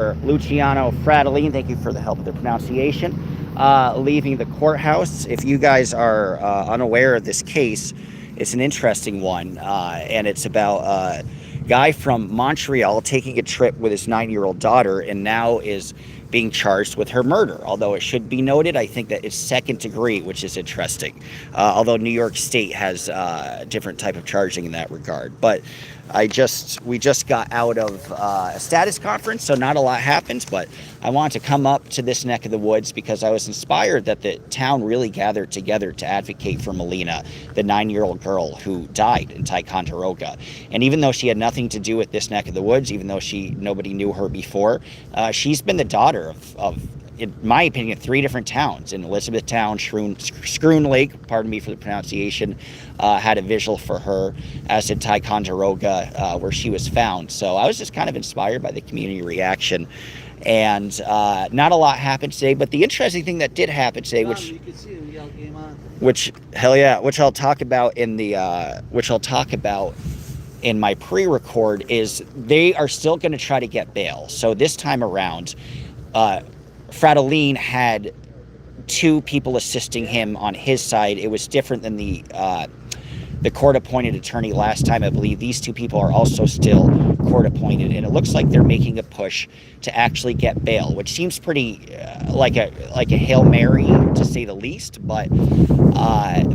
Luciano Frattolin, thank you for the help with the pronunciation, leaving the courthouse. If you guys are unaware of this case, it's an interesting one, and it's about a guy from Montreal taking a trip with his 9-year-old daughter and now is being charged with her murder. Although it should be noted, I think that it's second degree, which is interesting. Although New York State has a different type of charging in that regard. But we just got out of a status conference, so not a lot happened, but I wanted to come up to this neck of the woods because I was inspired that the town really gathered together to advocate for Melina, the 9-year-old girl who died in Ticonderoga. And even though she had nothing to do with this neck of the woods, even though nobody knew her before, she's been the daughter of, in my opinion, 3 different towns. In Elizabethtown, Schroon Lake, pardon me for the pronunciation, had a vigil for her, as did Ticonderoga, where she was found. So I was just kind of inspired by the community reaction. And not a lot happened today, but the interesting thing that did happen today, which I'll talk about in my pre-record, is they are still going to try to get bail. So this time around, Frattolin had 2 people assisting him on his side. It was different than the court-appointed attorney last time. I believe these 2 people are also still court-appointed, and it looks like they're making a push to actually get bail, which seems pretty like a Hail Mary, to say the least. But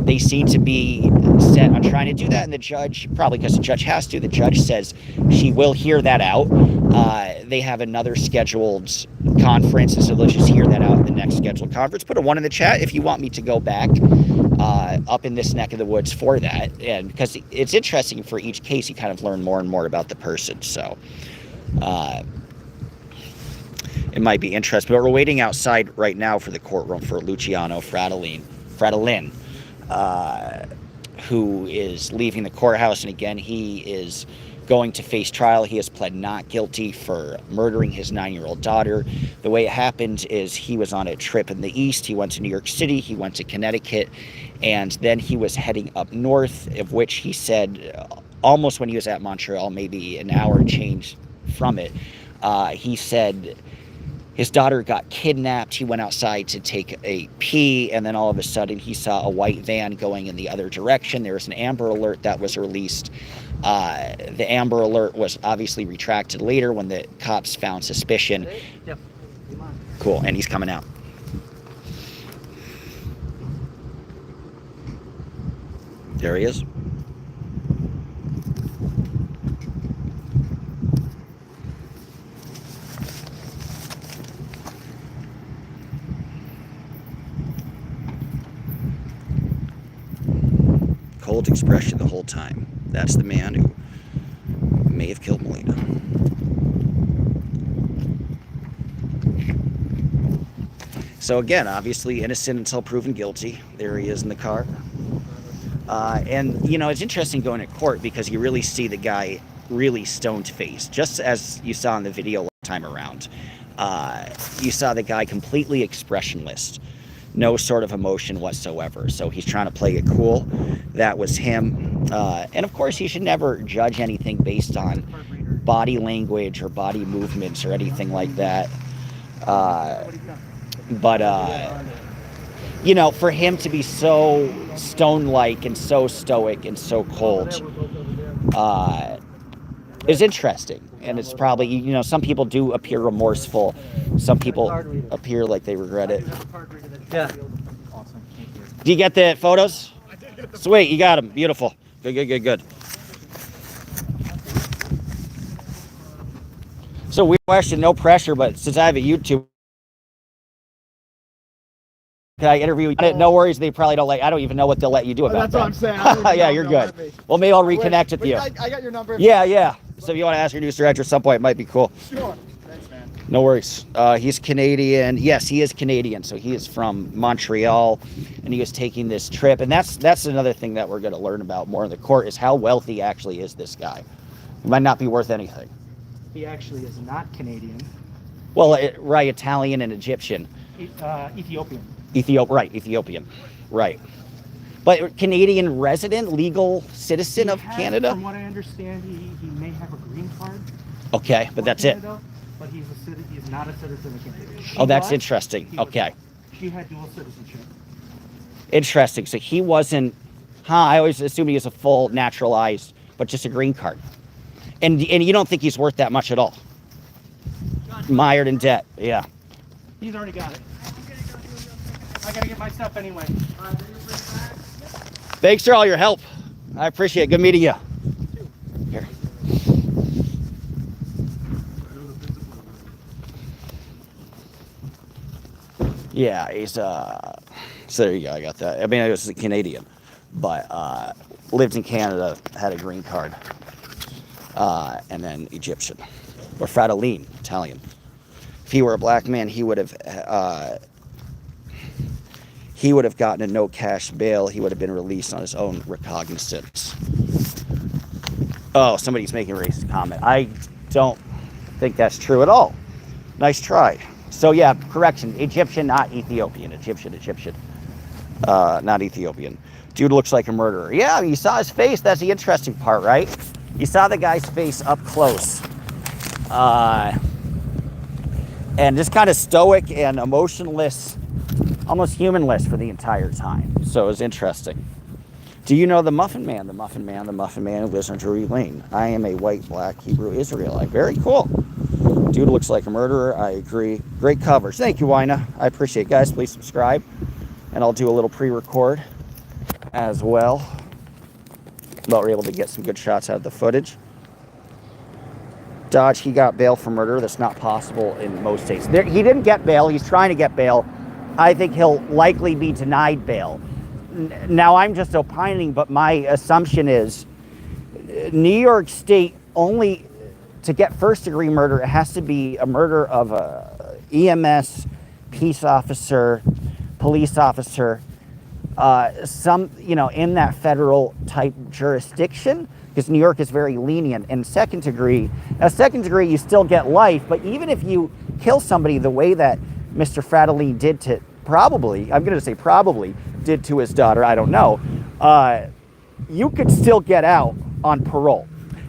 they seem to be set on trying to do that, and the judge, probably because the judge has to, the judge says she will hear that out. They have another scheduled conference, and so they'll just hear that out in the next scheduled conference. Put a 1 in the chat if you want me to go back up in this neck of the woods for that, and because it's interesting, for each case you kind of learn more and more about the person, so it might be interesting. But we're waiting outside right now for the courtroom for Luciano Frattolin, who is leaving the courthouse, and again, he is going to face trial. He has pled not guilty for murdering his 9-year-old daughter. The way it happened is he was on a trip in the east. He went to New York City, he went to Connecticut, and then he was heading up north, of which he said almost when he was at Montreal, maybe an hour and change from it, he said his daughter got kidnapped. He went outside to take a pee, and then all of a sudden he saw a white van going in the other direction. There was an Amber Alert that was released. The Amber Alert was obviously retracted later when the cops found suspicion. Yep. Cool, and he's coming out. There he is. Cold expression the whole time. That's the man who may have killed Melina. So again, obviously innocent until proven guilty. There he is in the car. And, you know, it's interesting going to court because you really see the guy really stone-faced, just as you saw in the video last time around. You saw the guy completely expressionless. No sort of emotion whatsoever. So he's trying to play it cool. That was him. And of course, you should never judge anything based on body language or body movements or anything like that. You know, for him to be so stone-like and so stoic and so cold is interesting. And it's probably, you know, some people do appear remorseful. Some people appear like they regret it. Yeah. Awesome. Do you get the photos? Sweet, you got them. Beautiful. Good. So weird question, no pressure, but since I have a YouTube, can I interview you? No worries, they probably don't I don't even know what they'll let you do about that. That's what I'm saying. Yeah, you're good. Well, maybe I'll reconnect with you. I got your number. Yeah. So if you want to ask your news director at some point, it might be cool. Sure. Thanks, man. No worries. He's Canadian. Yes, he is Canadian. So he is from Montreal, and he was taking this trip. And that's another thing that we're going to learn about more in the court is how wealthy actually is this guy. He might not be worth anything. He actually is not Canadian. Well, right, Italian and Egyptian. Ethiopian. Ethiopian. Right. But Canadian resident, legal citizen of Canada? From what I understand, he may have a green card. Okay, but that's it. but he's not a citizen of Canada. She Oh, that's was, interesting. he was Okay. not. She had dual citizenship. Interesting. So he wasn't, I always assumed he was a full naturalized, but just a green card. And you don't think he's worth that much at all? Mired in debt. Yeah. He's already got it. I gotta get my stuff anyway. Thanks for all your help. I appreciate it. Good meeting you. Here. Yeah, he's so there you go. I got that. I mean, I was a Canadian, but lived in Canada, had a green card, and then Egyptian or Frattolin, Italian. If he were a black man, he would have gotten a no cash bail. He would have been released on his own recognizance. Oh, somebody's making a racist comment. I don't think that's true at all. Nice try. So yeah, correction. Egyptian, not Ethiopian. Egyptian. Not Ethiopian. Dude looks like a murderer. Yeah, you saw his face. That's the interesting part, right? You saw the guy's face up close. And just kind of stoic and emotionless, almost humanless for the entire time. So it was interesting. Do you know the Muffin Man? The Muffin Man who lives on Drury Lane. I am a white, black, Hebrew Israelite. Very cool. Dude looks like a murderer. I agree. Great coverage. Thank you, Wina. I appreciate it. Guys, please subscribe. And I'll do a little pre-record as well. But we're able to get some good shots out of the footage. Dodge, he got bail for murder. That's not possible in most states. He didn't get bail. He's trying to get bail. I think he'll likely be denied bail. Now, I'm just opining, but my assumption is New York State only, to get first-degree murder, it has to be a murder of a EMS, peace officer, police officer, in that federal type jurisdiction, because New York is very lenient. And second degree, you still get life, but even if you kill somebody the way that Mr. Frattolin did to, did to his daughter, I don't know, you could still get out on parole.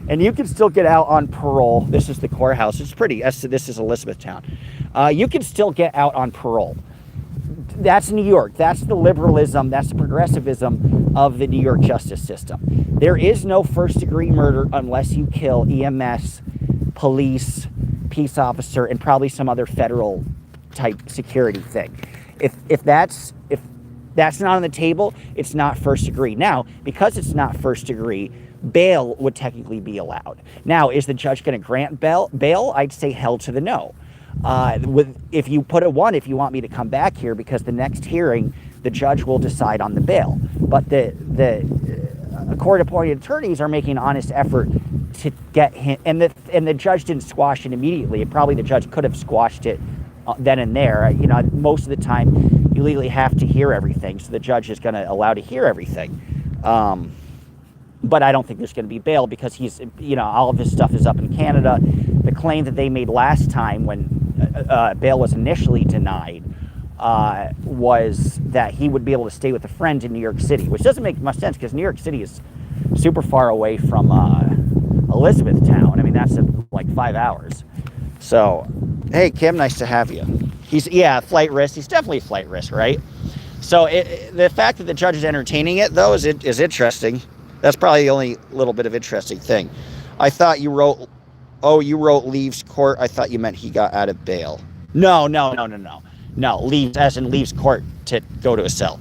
And you can still get out on parole. This is the courthouse. It's pretty. This is Elizabethtown. You can still get out on parole. That's New York. That's the liberalism. That's the progressivism of the New York justice system. There is no first-degree murder unless you kill EMS, police, peace officer, and probably some other federal type security thing. If that's not on the table, it's not first degree. Now, because it's not first degree, bail would technically be allowed. Now, is the judge going to grant bail? I'd say hell to the no. If you put a 1, if you want me to come back here, because the next hearing, the judge will decide on the bail. But the court-appointed attorneys are making an honest effort to get him, and the judge didn't squash it immediately. Probably the judge could have squashed it then and there. Most of the time, you legally have to hear everything, so the judge is going to allow to hear everything. But I don't think there's going to be bail because he's, all of his stuff is up in Canada. The claim that they made last time when bail was initially denied was that he would be able to stay with a friend in New York City, which doesn't make much sense because New York City is super far away from Elizabethtown. I mean, that's like 5 hours. So, hey, Kim, nice to have you. Flight risk. He's definitely a flight risk, right? So the fact that the judge is entertaining it, though, is interesting. That's probably the only little bit of interesting thing. I thought you wrote leaves court. I thought you meant he got out of bail. No. Leaves, as in leaves court to go to a cell.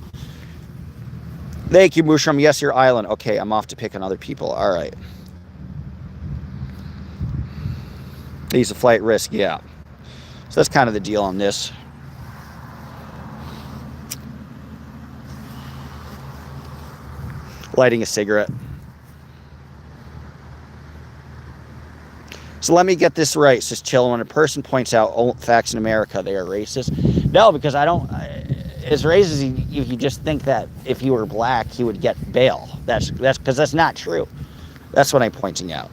Thank you, Mushroom. Yes, your island. Okay, I'm off to pick on other people. All right. He's a flight risk, yeah. So that's kind of the deal on this. Lighting a cigarette. So let me get this right, says Chill. When a person points out old facts in America, they are racist. No, because I don't. As racist, you just think that if you were black, he would get bail. That's because that's not true. That's what I'm pointing out.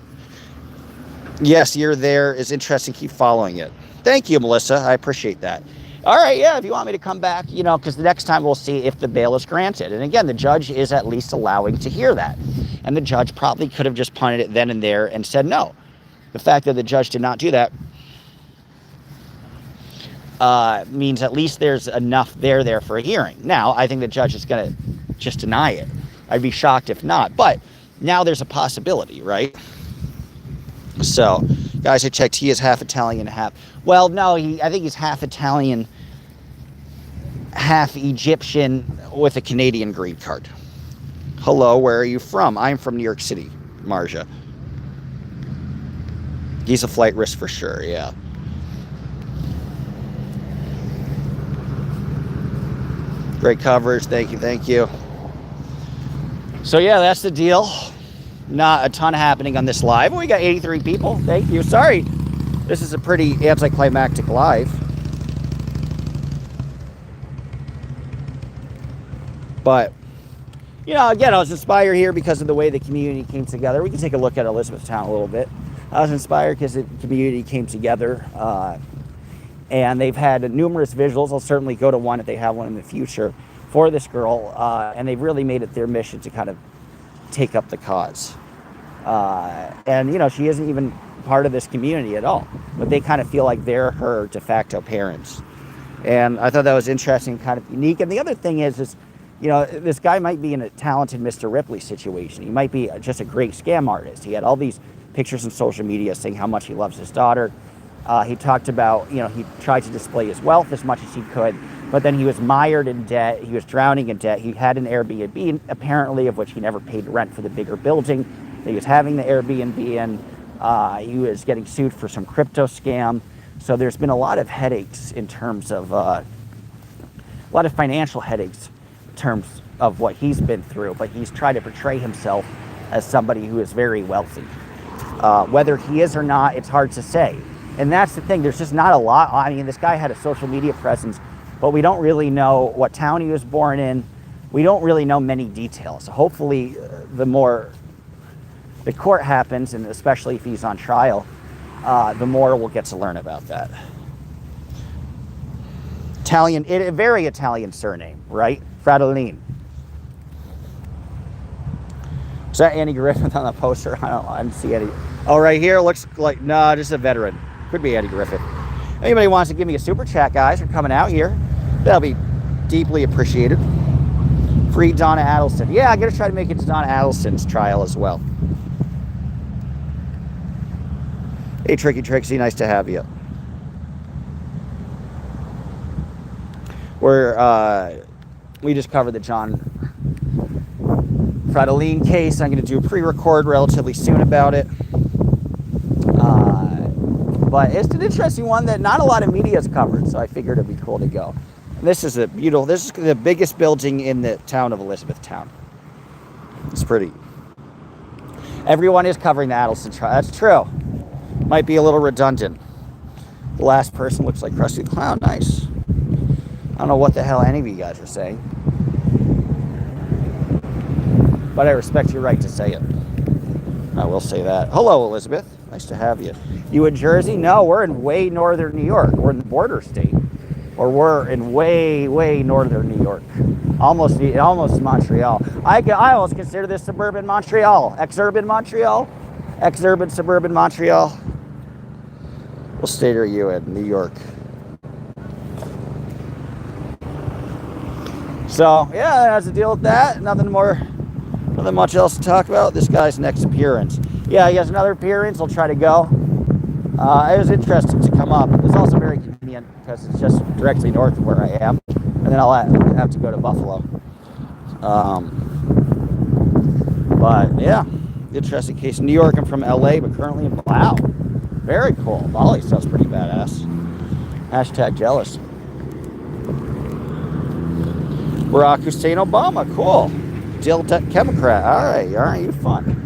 Yes, you're there. It's interesting. Keep following it. Thank you, Melissa. I appreciate that. All right, yeah, if you want me to come back, because the next time we'll see if the bail is granted. And again, the judge is at least allowing to hear that. And the judge probably could have just punted it then and there and said no. The fact that the judge did not do that means at least there's enough there for a hearing. Now, I think the judge is going to just deny it. I'd be shocked if not. But now there's a possibility, right? So, guys, I checked. He is half Italian, half... Well, no, I think he's half Italian, half Egyptian with a Canadian green card. Hello, where are you from? I'm from New York City, Marja. He's a flight risk for sure, yeah. Great coverage. Thank you, thank you. So, yeah, that's the deal. Not a ton happening on this live. We got 83 people. Thank you. Sorry. This is a pretty anticlimactic live. But, you know, again, I was inspired here because of the way the community came together. We can take a look at Elizabethtown a little bit. I was inspired because the community came together. And they've had numerous visuals. I'll certainly go to one if they have one in the future for this girl. And they've really made it their mission to kind of take up the cause. And, you know, she isn't even part of this community at all. But they kind of feel like they're her de facto parents. And I thought that was interesting, kind of unique. And the other thing is, you know, this guy might be in a talented Mr. Ripley situation. He might be just a great scam artist. He had all these pictures on social media saying how much he loves his daughter. He talked about, you know, he tried to display his wealth as much as he could, but then he was mired in debt. He was drowning in debt. He had an Airbnb, apparently, of which he never paid rent for the bigger building that he was having the Airbnb in. He was getting sued for some crypto scam. So there's been a lot of headaches in terms of, a lot of financial headaches in terms of what he's been through, but he's tried to portray himself as somebody who is very wealthy. Whether he is or not, it's hard to say. And that's the thing, there's just not a lot. I mean, this guy had a social media presence, but we don't really know what town he was born in. We don't really know many details. So hopefully, the more the court happens, and especially if he's on trial, the more we'll get to learn about that. Italian, a very Italian surname, right? Frattolin. Is that Andy Griffith on the poster? I didn't see any. Oh, right here, looks like, no, just a veteran. Could be Andy Griffith. Anybody wants to give me a super chat, guys, for coming out here, that'll be deeply appreciated. Free Donna Adelson. Yeah, I'm going to try to make it to Donna Adelson's trial as well. Hey, Tricky Trixie, nice to have you. We just covered the John Frattolin case. I'm going to do a pre-record relatively soon about it. But it's an interesting one that not a lot of media has covered, so I figured it'd be cool to go. And this is this is the biggest building in the town of Elizabethtown. It's pretty. Everyone is covering the Adelson trial. That's true. Might be a little redundant. The last person looks like Krusty the Clown. Nice. I don't know what the hell any of you guys are saying, but I respect your right to say it. I will say that. Hello, Elizabeth. Nice to have you. You in Jersey? No, we're in way northern New York. We're in the border state. Or we're in way, way northern New York. Almost Montreal. I almost consider this suburban Montreal. Exurban Montreal? Exurban, suburban Montreal? What state are you in? New York. So, yeah, that's the deal with that. Nothing much else to talk about. This guy's next appearance. Yeah, he has another appearance. I'll try to go. It was interesting to come up. It's also very convenient because it's just directly north of where I am. And then I'll have to go to Buffalo. But, yeah, interesting case. In New York, I'm from LA, but currently in... Wow. Very cool. Bali sounds pretty badass. Hashtag jealous. Barack Hussein Obama. Cool. Dill Democrat. All right, you fun.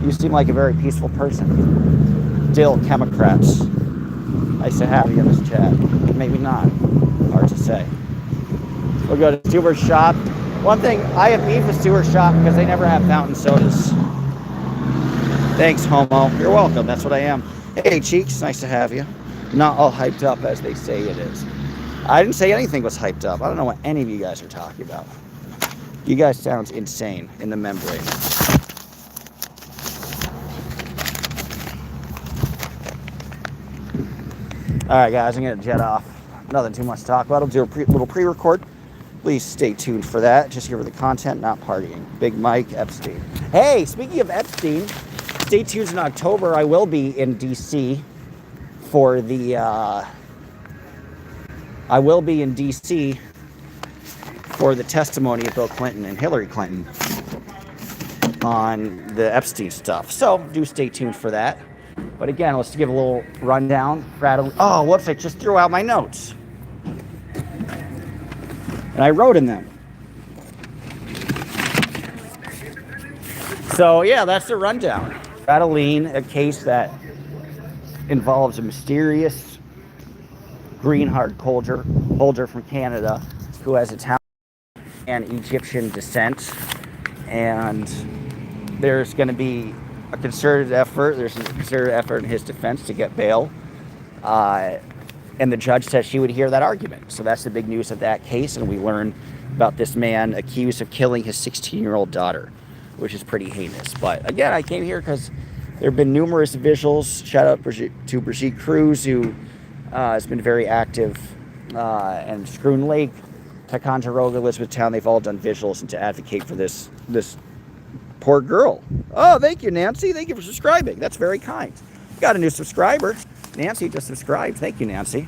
You seem like a very peaceful person. Dill Democrats. Nice to have you in this chat. Maybe not. Hard to say. We'll go to Stewart's shop. One thing, I have beef with Stewart's shop because they never have fountain sodas. Thanks, homo. You're welcome. That's what I am. Hey, Cheeks. Nice to have you. Not all hyped up as they say it is. I didn't say anything was hyped up. I don't know what any of you guys are talking about. You guys sound insane in the membrane. All right, guys, I'm going to jet off. Nothing too much to talk about. I'll do a little pre-record. Please stay tuned for that. Just here for the content, not partying. Big Mike Epstein. Hey, speaking of Epstein, stay tuned in October. I will be in D.C. for the... I will be in D.C. for the testimony of Bill Clinton and Hillary Clinton on the Epstein stuff. So do stay tuned for that. But again, let's give a little rundown. Oh, whoops, I just threw out my notes. And I wrote in them. So yeah, that's the rundown. Frattolin, a case that involves a mysterious green-card holder from Canada who has Italian and Egyptian descent. And there's going to be a concerted effort. There's a concerted effort in his defense to get bail. And the judge said she would hear that argument. So that's the big news of that case. And we learn about this man accused of killing his 16-year-old daughter, which is pretty heinous. But again, I came here because there have been numerous visuals. Shout out to Brigitte Cruz, who has been very active. And Scroon Lake, Ticonderoga, Elizabethtown, they've all done visuals and to advocate for this poor girl. Oh, thank you, Nancy. Thank you for subscribing. That's very kind. Got a new subscriber. Nancy just subscribed. Thank you, Nancy.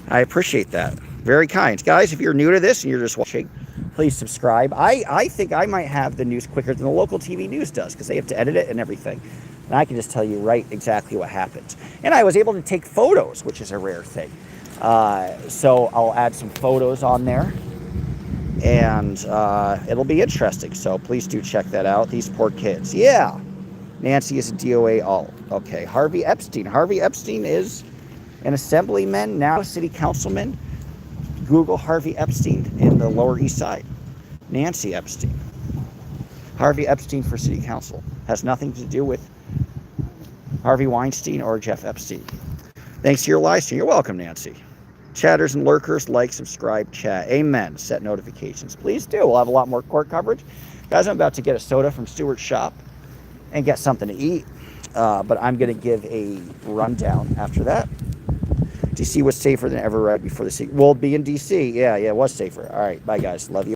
I appreciate that. Very kind. Guys, if you're new to this and you're just watching, please subscribe. I think I might have the news quicker than the local TV news does because they have to edit it and everything. And I can just tell you right exactly what happens. And I was able to take photos, which is a rare thing. So I'll add some photos on there. And it'll be interesting. So please do check that out. These poor kids. Yeah. Nancy is a DOA all. Okay. Harvey Epstein. Harvey Epstein is an assemblyman, now a city councilman. Google Harvey Epstein in the Lower East Side. Nancy Epstein. Harvey Epstein for city council. Has nothing to do with Harvey Weinstein or Jeff Epstein. Thanks to your live stream. You're welcome, Nancy. Chatters and lurkers, like, subscribe, chat. Amen. Set notifications. Please do. We'll have a lot more court coverage. Guys, I'm about to get a soda from Stewart's shop and get something to eat. But I'm going to give a rundown after that. DC was safer than ever right before the we'll be in DC. Yeah, it was safer. All right. Bye, guys. Love you.